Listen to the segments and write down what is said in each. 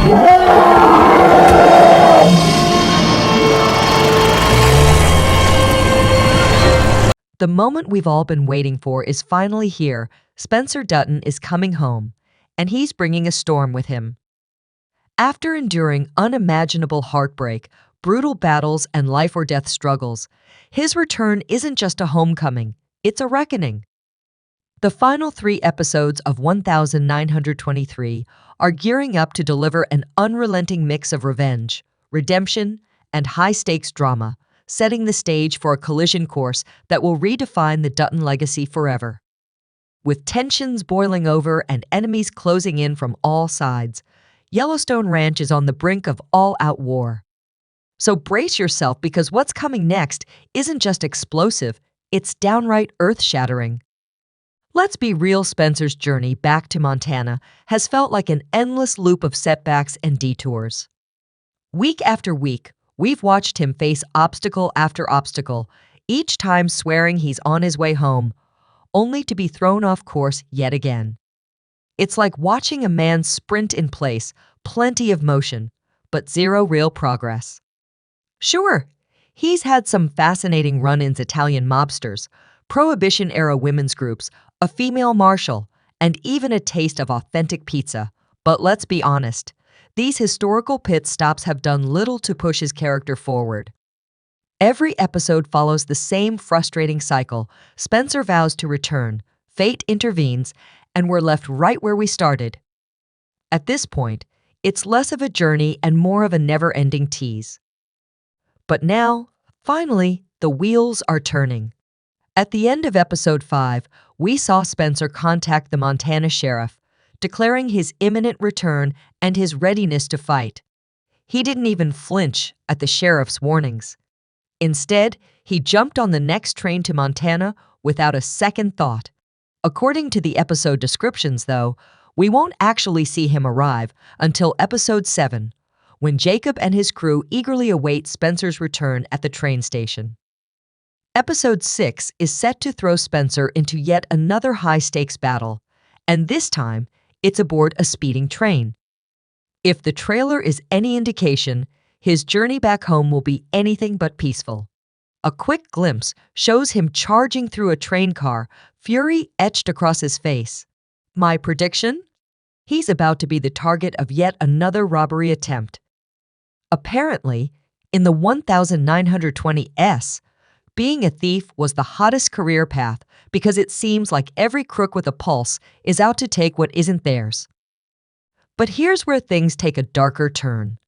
The moment we've all been waiting for is finally here. Spencer Dutton is coming home, and he's bringing a storm with him. After enduring unimaginable heartbreak, brutal battles, and life-or-death struggles, his return isn't just a homecoming, it's a reckoning. The final 3 episodes of 1923 are gearing up to deliver an unrelenting mix of revenge, redemption, and high-stakes drama, setting the stage for a collision course that will redefine the Dutton legacy forever. With tensions boiling over and enemies closing in from all sides, Yellowstone Ranch is on the brink of all-out war. So brace yourself, because what's coming next isn't just explosive, it's downright earth-shattering. Let's be real, Spencer's journey back to Montana has felt like an endless loop of setbacks and detours. Week after week, we've watched him face obstacle after obstacle, each time swearing he's on his way home, only to be thrown off course yet again. It's like watching a man sprint in place, plenty of motion, but zero real progress. Sure, he's had some fascinating run-ins: Italian mobsters, Prohibition-era women's groups, a female marshal, and even a taste of authentic pizza. But let's be honest, these historical pit stops have done little to push his character forward. Every episode follows the same frustrating cycle. Spencer vows to return, fate intervenes, and we're left right where we started. At this point, it's less of a journey and more of a never-ending tease. But now, finally, the wheels are turning. At the end of episode 5, we saw Spencer contact the Montana sheriff, declaring his imminent return and his readiness to fight. He didn't even flinch at the sheriff's warnings. Instead, he jumped on the next train to Montana without a second thought. According to the episode descriptions, though, we won't actually see him arrive until episode 7, when Jacob and his crew eagerly await Spencer's return at the train station. Episode 6 is set to throw Spencer into yet another high-stakes battle, and this time, it's aboard a speeding train. If the trailer is any indication, his journey back home will be anything but peaceful. A quick glimpse shows him charging through a train car, fury etched across his face. My prediction? He's about to be the target of yet another robbery attempt. Apparently, in the 1920s, being a thief was the hottest career path because it seems like every crook with a pulse is out to take what isn't theirs. But here's where things take a darker turn.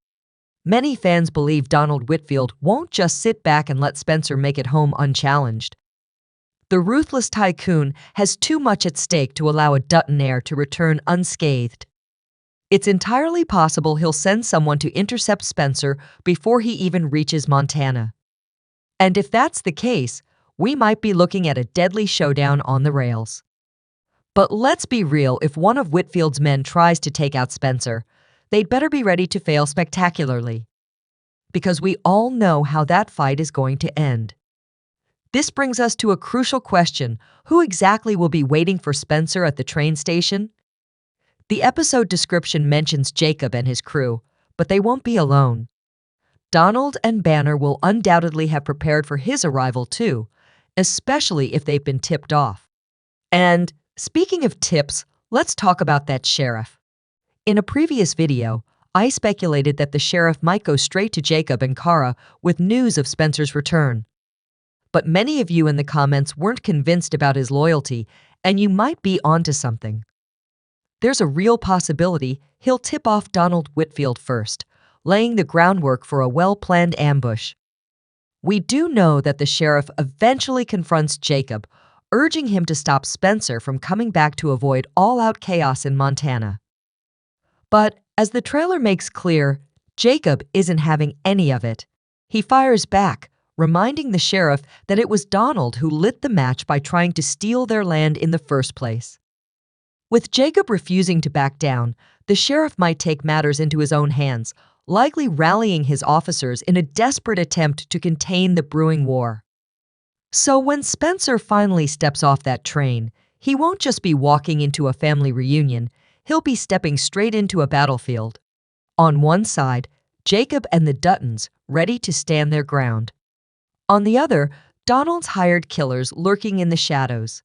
Many fans believe Donald Whitfield won't just sit back and let Spencer make it home unchallenged. The ruthless tycoon has too much at stake to allow a Dutton heir to return unscathed. It's entirely possible he'll send someone to intercept Spencer before he even reaches Montana. And if that's the case, we might be looking at a deadly showdown on the rails. But let's be real, if one of Whitfield's men tries to take out Spencer, they'd better be ready to fail spectacularly. Because we all know how that fight is going to end. This brings us to a crucial question: who exactly will be waiting for Spencer at the train station? The episode description mentions Jacob and his crew, but they won't be alone. Donald and Banner will undoubtedly have prepared for his arrival too, especially if they've been tipped off. And speaking of tips, let's talk about that sheriff. In a previous video, I speculated that the sheriff might go straight to Jacob and Kara with news of Spencer's return. But many of you in the comments weren't convinced about his loyalty, and you might be onto something. There's a real possibility he'll tip off Donald Whitfield first, laying the groundwork for a well-planned ambush. We do know that the sheriff eventually confronts Jacob, urging him to stop Spencer from coming back to avoid all-out chaos in Montana. But, as the trailer makes clear, Jacob isn't having any of it. He fires back, reminding the sheriff that it was Donald who lit the match by trying to steal their land in the first place. With Jacob refusing to back down, the sheriff might take matters into his own hands, likely rallying his officers in a desperate attempt to contain the brewing war. So when Spencer finally steps off that train, he won't just be walking into a family reunion, he'll be stepping straight into a battlefield. On one side, Jacob and the Duttons ready to stand their ground. On the other, Donald's hired killers lurking in the shadows.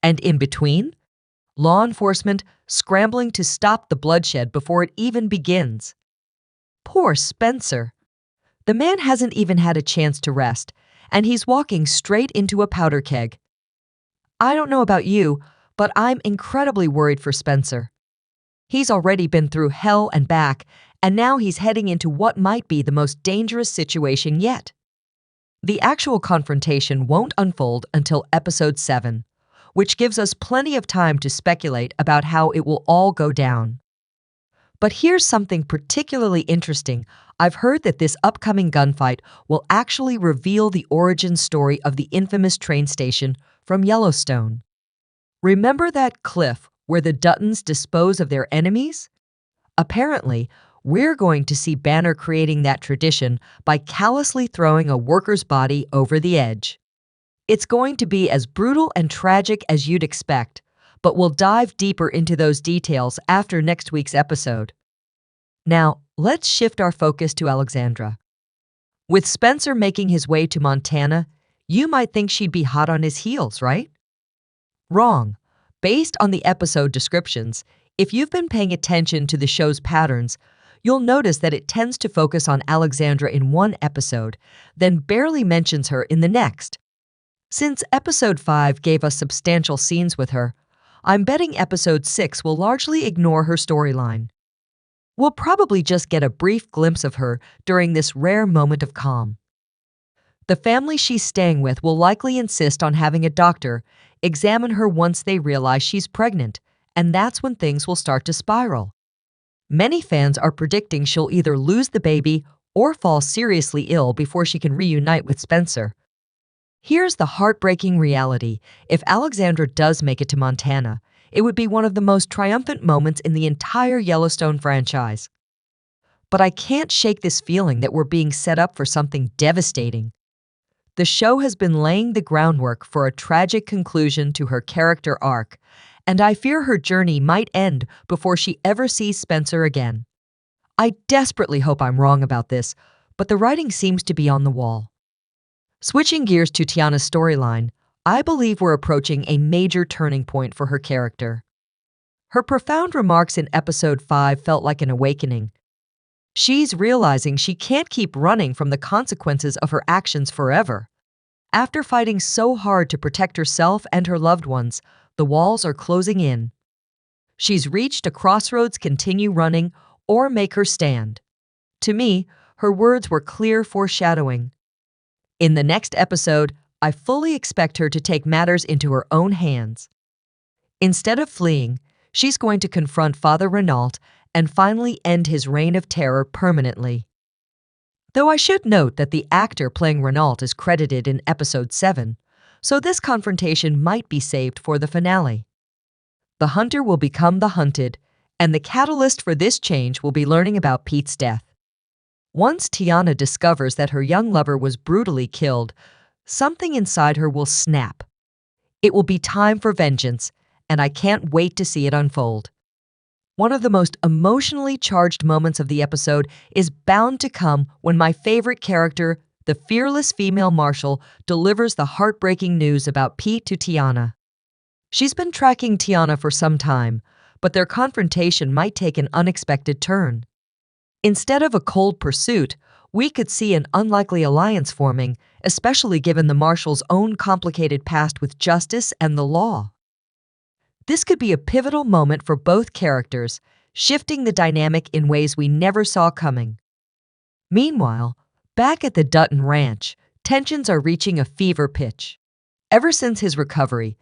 And in between, law enforcement scrambling to stop the bloodshed before it even begins. Poor Spencer. The man hasn't even had a chance to rest, and he's walking straight into a powder keg. I don't know about you, but I'm incredibly worried for Spencer. He's already been through hell and back, and now he's heading into what might be the most dangerous situation yet. The actual confrontation won't unfold until episode 7, which gives us plenty of time to speculate about how it will all go down. But here's something particularly interesting. I've heard that this upcoming gunfight will actually reveal the origin story of the infamous train station from Yellowstone. Remember that cliff where the Duttons dispose of their enemies? Apparently, we're going to see Banner creating that tradition by callously throwing a worker's body over the edge. It's going to be as brutal and tragic as you'd expect, but we'll dive deeper into those details after next week's episode. Now, let's shift our focus to Alexandra. With Spencer making his way to Montana, you might think she'd be hot on his heels, right? Wrong. Based on the episode descriptions, if you've been paying attention to the show's patterns, you'll notice that it tends to focus on Alexandra in one episode, then barely mentions her in the next. Since episode 5 gave us substantial scenes with her, I'm betting episode 6 will largely ignore her storyline. We'll probably just get a brief glimpse of her during this rare moment of calm. The family she's staying with will likely insist on having a doctor examine her once they realize she's pregnant, and that's when things will start to spiral. Many fans are predicting she'll either lose the baby or fall seriously ill before she can reunite with Spencer. Here's the heartbreaking reality. If Alexandra does make it to Montana, it would be one of the most triumphant moments in the entire Yellowstone franchise. But I can't shake this feeling that we're being set up for something devastating. The show has been laying the groundwork for a tragic conclusion to her character arc, and I fear her journey might end before she ever sees Spencer again. I desperately hope I'm wrong about this, but the writing seems to be on the wall. Switching gears to Tiana's storyline, I believe we're approaching a major turning point for her character. Her profound remarks in episode 5 felt like an awakening. She's realizing she can't keep running from the consequences of her actions forever. After fighting so hard to protect herself and her loved ones, the walls are closing in. She's reached a crossroads: continue running or make her stand. To me, her words were clear foreshadowing. In the next episode, I fully expect her to take matters into her own hands. Instead of fleeing, she's going to confront Father Renault and finally end his reign of terror permanently. Though I should note that the actor playing Renault is credited in episode 7, so this confrontation might be saved for the finale. The hunter will become the hunted, and the catalyst for this change will be learning about Pete's death. Once Tiana discovers that her young lover was brutally killed, something inside her will snap. It will be time for vengeance, and I can't wait to see it unfold. One of the most emotionally charged moments of the episode is bound to come when my favorite character, the fearless female marshal, delivers the heartbreaking news about Pete to Tiana. She's been tracking Tiana for some time, but their confrontation might take an unexpected turn. Instead of a cold pursuit, we could see an unlikely alliance forming, especially given the marshal's own complicated past with justice and the law. This could be a pivotal moment for both characters, shifting the dynamic in ways we never saw coming. Meanwhile, back at the Dutton Ranch, tensions are reaching a fever pitch. Ever since his recovery,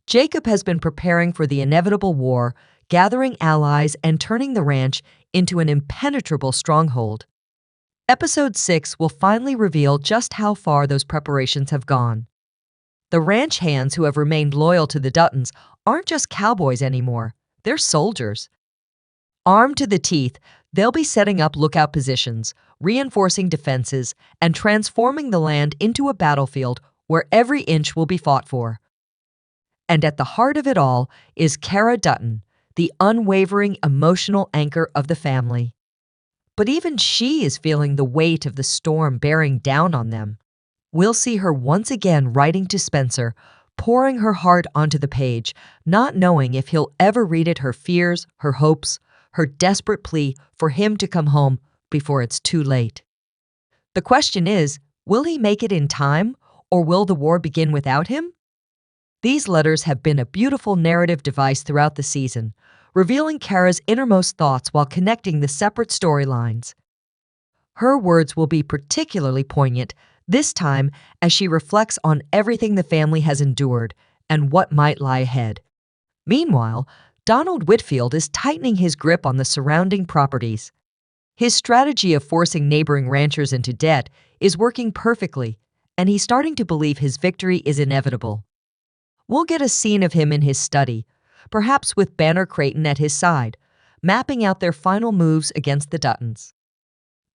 Jacob has been preparing for the inevitable war, gathering allies and turning the ranch into an impenetrable stronghold. Episode 6 will finally reveal just how far those preparations have gone. The ranch hands who have remained loyal to the Duttons aren't just cowboys anymore, they're soldiers. Armed to the teeth, they'll be setting up lookout positions, reinforcing defenses, and transforming the land into a battlefield where every inch will be fought for. And at the heart of it all is Cara Dutton, the unwavering emotional anchor of the family. But even she is feeling the weight of the storm bearing down on them. We'll see her once again writing to Spencer, pouring her heart onto the page, not knowing if he'll ever read it, her fears, her hopes, her desperate plea for him to come home before it's too late. The question is, will he make it in time, or will the war begin without him? These letters have been a beautiful narrative device throughout the season, revealing Kara's innermost thoughts while connecting the separate storylines. Her words will be particularly poignant this time as she reflects on everything the family has endured and what might lie ahead. Meanwhile, Donald Whitfield is tightening his grip on the surrounding properties. His strategy of forcing neighboring ranchers into debt is working perfectly, and he's starting to believe his victory is inevitable. We'll get a scene of him in his study, perhaps with Banner Creighton at his side, mapping out their final moves against the Duttons.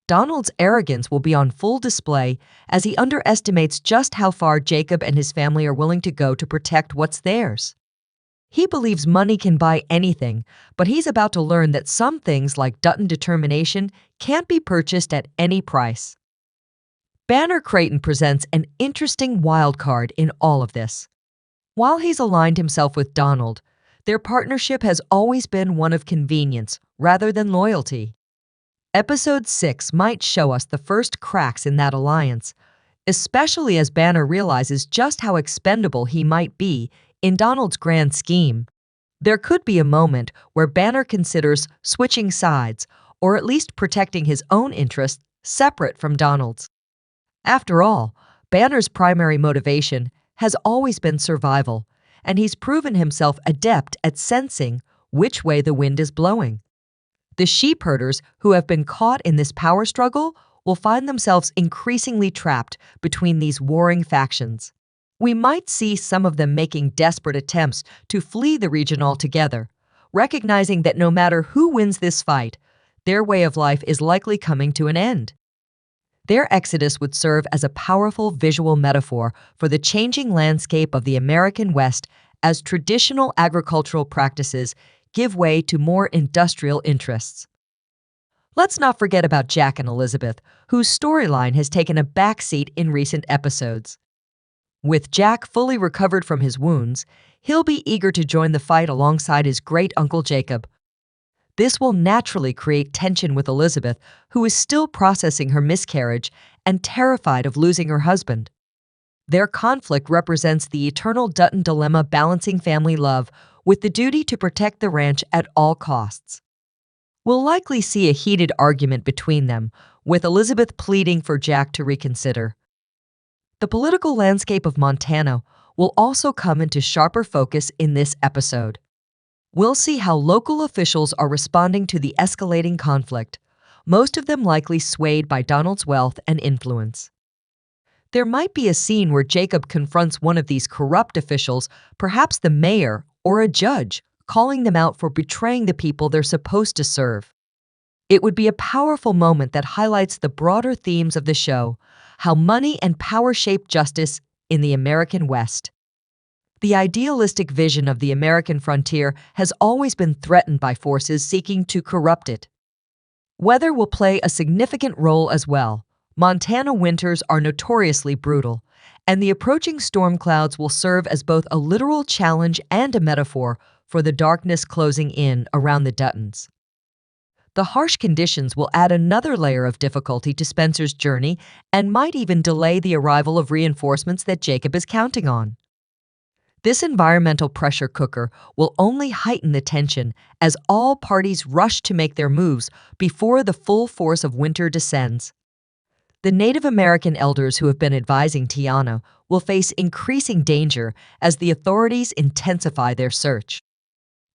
Donald's arrogance will be on full display as he underestimates just how far Jacob and his family are willing to go to protect what's theirs. He believes money can buy anything, but he's about to learn that some things like Dutton determination can't be purchased at any price. Banner Creighton presents an interesting wild card in all of this. While he's aligned himself with Donald, their partnership has always been one of convenience rather than loyalty. Episode 6 might show us the first cracks in that alliance, especially as Banner realizes just how expendable he might be in Donald's grand scheme. There could be a moment where Banner considers switching sides, or at least protecting his own interests separate from Donald's. After all, Banner's primary motivation has always been survival, and he's proven himself adept at sensing which way the wind is blowing. The sheep herders who have been caught in this power struggle will find themselves increasingly trapped between these warring factions. We might see some of them making desperate attempts to flee the region altogether, recognizing that no matter who wins this fight, their way of life is likely coming to an end. Their exodus would serve as a powerful visual metaphor for the changing landscape of the American West as traditional agricultural practices give way to more industrial interests. Let's not forget about Jack and Elizabeth, whose storyline has taken a backseat in recent episodes. With Jack fully recovered from his wounds, he'll be eager to join the fight alongside his great-uncle Jacob. This will naturally create tension with Elizabeth, who is still processing her miscarriage and terrified of losing her husband. Their conflict represents the eternal Dutton dilemma, balancing family love with the duty to protect the ranch at all costs. We'll likely see a heated argument between them, with Elizabeth pleading for Jack to reconsider. The political landscape of Montana will also come into sharper focus in this episode. We'll see how local officials are responding to the escalating conflict, most of them likely swayed by Donald's wealth and influence. There might be a scene where Jacob confronts one of these corrupt officials, perhaps the mayor or a judge, calling them out for betraying the people they're supposed to serve. It would be a powerful moment that highlights the broader themes of the show, how money and power shape justice in the American West. The idealistic vision of the American frontier has always been threatened by forces seeking to corrupt it. Weather will play a significant role as well. Montana winters are notoriously brutal, and the approaching storm clouds will serve as both a literal challenge and a metaphor for the darkness closing in around the Duttons. The harsh conditions will add another layer of difficulty to Spencer's journey and might even delay the arrival of reinforcements that Jacob is counting on. This environmental pressure cooker will only heighten the tension as all parties rush to make their moves before the full force of winter descends. The Native American elders who have been advising Tiana will face increasing danger as the authorities intensify their search.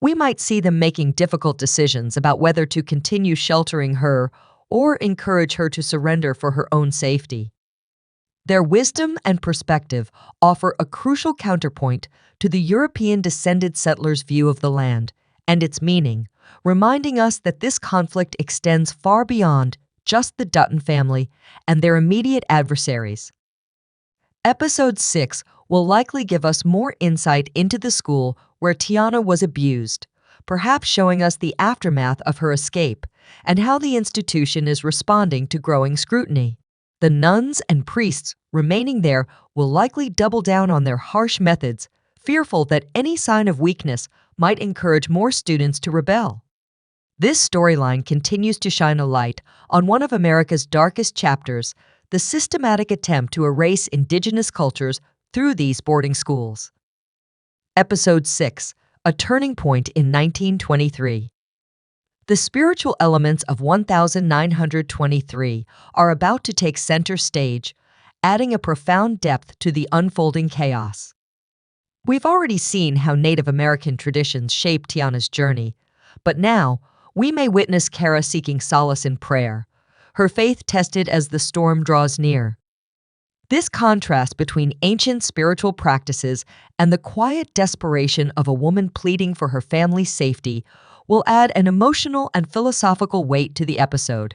We might see them making difficult decisions about whether to continue sheltering her or encourage her to surrender for her own safety. Their wisdom and perspective offer a crucial counterpoint to the European-descended settlers' view of the land and its meaning, reminding us that this conflict extends far beyond just the Dutton family and their immediate adversaries. Episode 6 will likely give us more insight into the school where Tiana was abused, perhaps showing us the aftermath of her escape and how the institution is responding to growing scrutiny. The nuns and priests remaining there will likely double down on their harsh methods, fearful that any sign of weakness might encourage more students to rebel. This storyline continues to shine a light on one of America's darkest chapters, the systematic attempt to erase indigenous cultures through these boarding schools. Episode 6, A Turning Point in 1923. The spiritual elements of 1923 are about to take center stage, adding a profound depth to the unfolding chaos. We've already seen how Native American traditions shaped Tiana's journey, but now we may witness Kara seeking solace in prayer, her faith tested as the storm draws near. This contrast between ancient spiritual practices and the quiet desperation of a woman pleading for her family's safety will add an emotional and philosophical weight to the episode.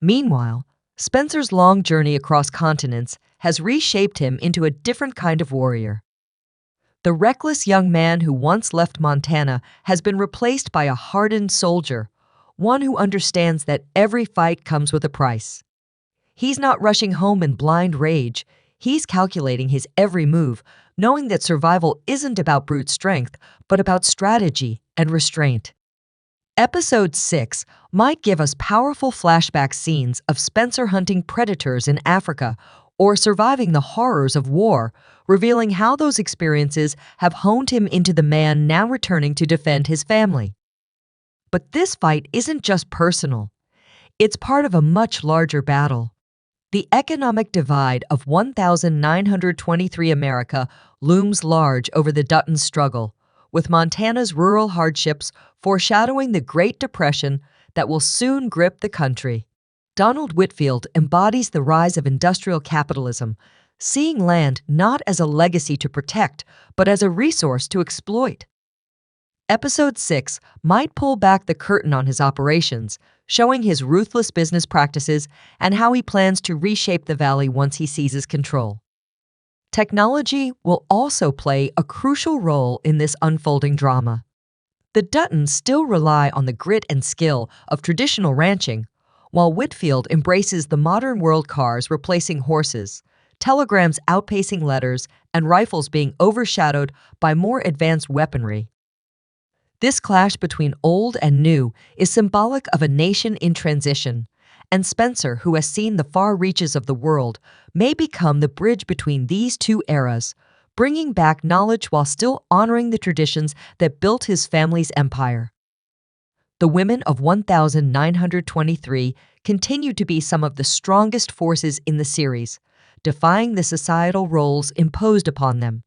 Meanwhile, Spencer's long journey across continents has reshaped him into a different kind of warrior. The reckless young man who once left Montana has been replaced by a hardened soldier, one who understands that every fight comes with a price. He's not rushing home in blind rage. He's calculating his every move, knowing that survival isn't about brute strength, but about strategy and restraint. Episode 6 might give us powerful flashback scenes of Spencer hunting predators in Africa or surviving the horrors of war, revealing how those experiences have honed him into the man now returning to defend his family. But this fight isn't just personal. It's part of a much larger battle. The economic divide of 1923 America looms large over the Dutton struggle, with Montana's rural hardships foreshadowing the Great Depression that will soon grip the country. Donald Whitfield embodies the rise of industrial capitalism, seeing land not as a legacy to protect, but as a resource to exploit. Episode 6 might pull back the curtain on his operations, showing his ruthless business practices and how he plans to reshape the valley once he seizes control. Technology will also play a crucial role in this unfolding drama. The Duttons still rely on the grit and skill of traditional ranching, while Whitfield embraces the modern world, cars replacing horses, telegrams outpacing letters, and rifles being overshadowed by more advanced weaponry. This clash between old and new is symbolic of a nation in transition, and Spencer, who has seen the far reaches of the world, may become the bridge between these two eras, bringing back knowledge while still honoring the traditions that built his family's empire. The women of 1923 continue to be some of the strongest forces in the series, defying the societal roles imposed upon them.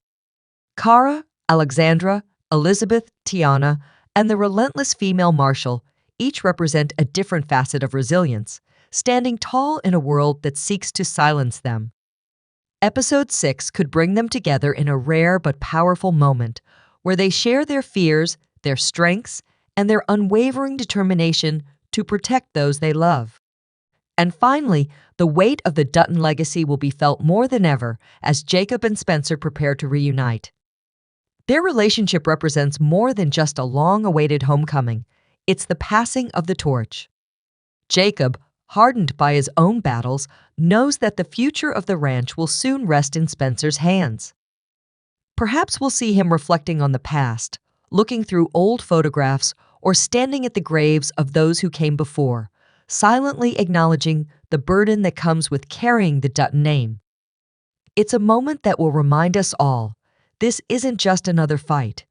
Kara, Alexandra, Elizabeth, Tiana, and the relentless female marshal each represent a different facet of resilience, standing tall in a world that seeks to silence them. Episode 6 could bring them together in a rare but powerful moment where they share their fears, their strengths, and their unwavering determination to protect those they love. And finally, the weight of the Dutton legacy will be felt more than ever as Jacob and Spencer prepare to reunite. Their relationship represents more than just a long-awaited homecoming. It's the passing of the torch. Jacob, hardened by his own battles, knows that the future of the ranch will soon rest in Spencer's hands. Perhaps we'll see him reflecting on the past, looking through old photographs, or standing at the graves of those who came before, silently acknowledging the burden that comes with carrying the Dutton name. It's a moment that will remind us all, this isn't just another fight.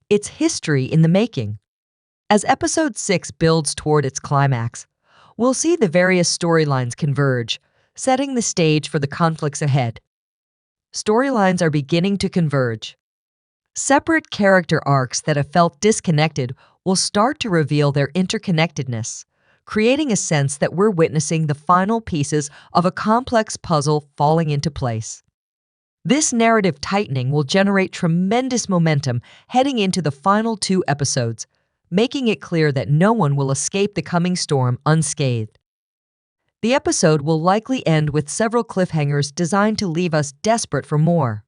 It's history in the making. As Episode 6 builds toward its climax, we'll see the various storylines converge, setting the stage for the conflicts ahead. Storylines are beginning to converge. Separate character arcs that have felt disconnected will start to reveal their interconnectedness, creating a sense that we're witnessing the final pieces of a complex puzzle falling into place. This narrative tightening will generate tremendous momentum heading into the final 2 episodes, making it clear that no one will escape the coming storm unscathed. The episode will likely end with several cliffhangers designed to leave us desperate for more.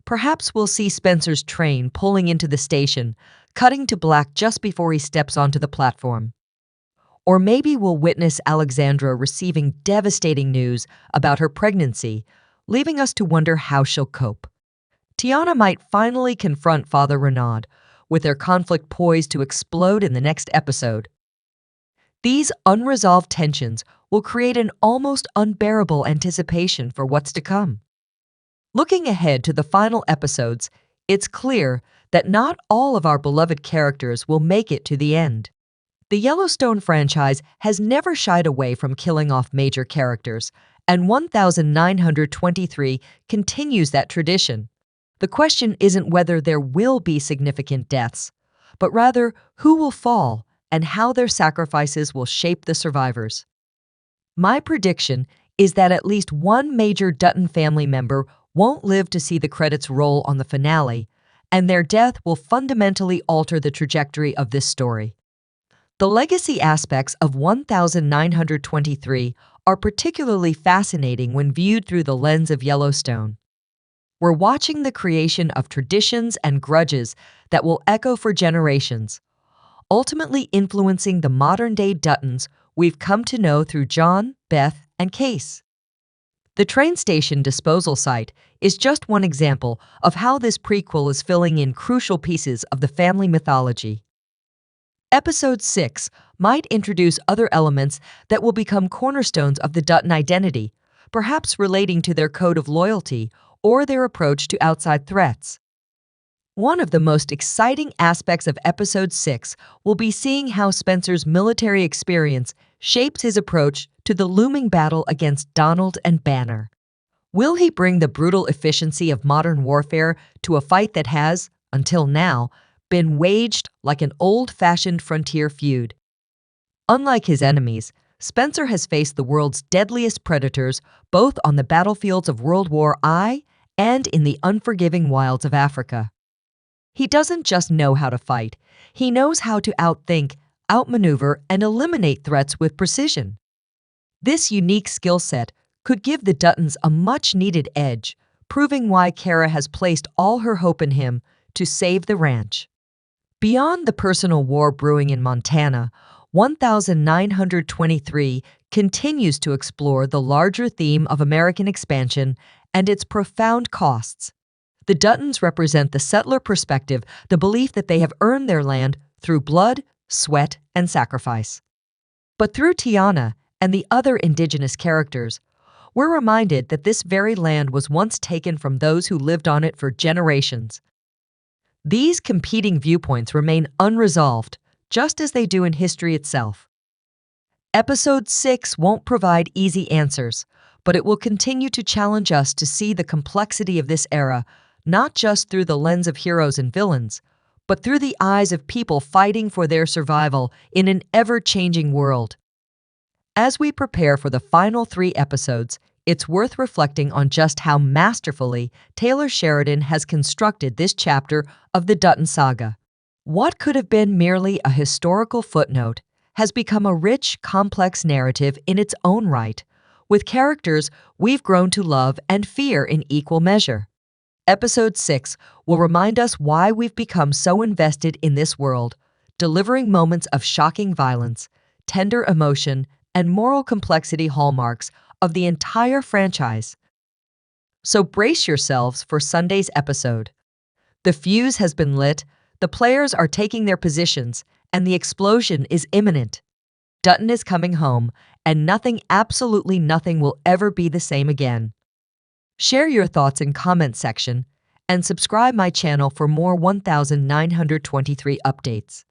Perhaps we'll see Spencer's train pulling into the station, cutting to black just before he steps onto the platform. Or maybe we'll witness Alexandra receiving devastating news about her pregnancy, leaving us to wonder how she'll cope. Tiana might finally confront Father Renaud, with their conflict poised to explode in the next episode. These unresolved tensions will create an almost unbearable anticipation for what's to come. Looking ahead to the final episodes, it's clear that not all of our beloved characters will make it to the end. The Yellowstone franchise has never shied away from killing off major characters, and 1923 continues that tradition. The question isn't whether there will be significant deaths, but rather who will fall and how their sacrifices will shape the survivors. My prediction is that at least one major Dutton family member won't live to see the credits roll on the finale, and their death will fundamentally alter the trajectory of this story. The legacy aspects of 1923 are particularly fascinating when viewed through the lens of Yellowstone. We're watching the creation of traditions and grudges that will echo for generations, ultimately influencing the modern-day Duttons we've come to know through John, Beth, and Case. The train station disposal site is just one example of how this prequel is filling in crucial pieces of the family mythology. Episode 6 might introduce other elements that will become cornerstones of the Dutton identity, perhaps relating to their code of loyalty or their approach to outside threats. One of the most exciting aspects of Episode 6 will be seeing how Spencer's military experience shapes his approach to the looming battle against Donald and Banner. Will he bring the brutal efficiency of modern warfare to a fight that has, until now, been waged like an old-fashioned frontier feud? Unlike his enemies, Spencer has faced the world's deadliest predators both on the battlefields of World War I and in the unforgiving wilds of Africa. He doesn't just know how to fight, he knows how to outthink, outmaneuver, and eliminate threats with precision. This unique skill set could give the Duttons a much-needed edge, proving why Kara has placed all her hope in him to save the ranch. Beyond the personal war brewing in Montana, 1923 continues to explore the larger theme of American expansion and its profound costs. The Duttons represent the settler perspective, the belief that they have earned their land through blood, sweat, and sacrifice. But through Tiana and the other indigenous characters, we're reminded that this very land was once taken from those who lived on it for generations. These competing viewpoints remain unresolved, just as they do in history itself. Episode 6 won't provide easy answers, but it will continue to challenge us to see the complexity of this era, not just through the lens of heroes and villains, but through the eyes of people fighting for their survival in an ever-changing world. As we prepare for the final 3 episodes, it's worth reflecting on just how masterfully Taylor Sheridan has constructed this chapter of the Dutton saga. What could have been merely a historical footnote has become a rich, complex narrative in its own right, with characters we've grown to love and fear in equal measure. Episode 6 will remind us why we've become so invested in this world, delivering moments of shocking violence, tender emotion, and moral complexity hallmarks of the entire franchise. So brace yourselves for Sunday's episode. The fuse has been lit, the players are taking their positions, and the explosion is imminent. Dutton is coming home, and nothing, absolutely nothing, will ever be the same again. Share your thoughts in comment section, and subscribe my channel for more 1923 updates.